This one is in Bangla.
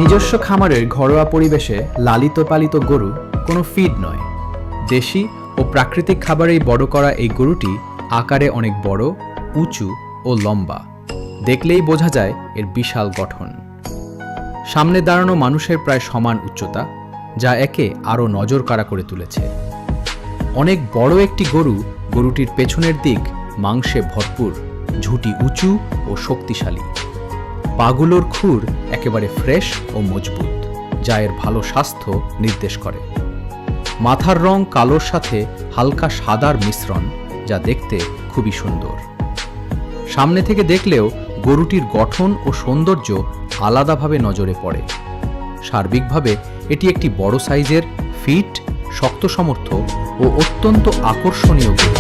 নিজস্ব খামারের ঘরোয়া পরিবেশে লালিত পালিত গরু কোনো ফিড নয়। দেশি ও প্রাকৃতিক খাবারেই বড় করা এই গরুটি আকারে অনেক বড়, উঁচু ও লম্বা। দেখলেই বোঝা যায় এর বিশাল গঠন। সামনে দাঁড়ানো মানুষের প্রায় সমান উচ্চতা, যা একে আরও নজর কাড়া করে তুলেছে। অনেক বড় একটি গরুটির পেছনের দিক মাংসে ভরপুর, ঝুঁটি উঁচু ও শক্তিশালী। পাগুলোর খুর একেবারে ফ্রেশ ও মজবুত, যা এর ভালো স্বাস্থ্য নির্দেশ করে। মাথার রং কালোর সাথে হালকা সাদার মিশ্রণ, যা দেখতে খুবই সুন্দর। সামনে থেকে দেখলেও গরুটির গঠন ও সৌন্দর্য আলাদাভাবে নজরে পড়ে। সার্বিকভাবে এটি একটি বড় সাইজের, ফিট, শক্ত সমর্থ ও অত্যন্ত আকর্ষণীয় গরু।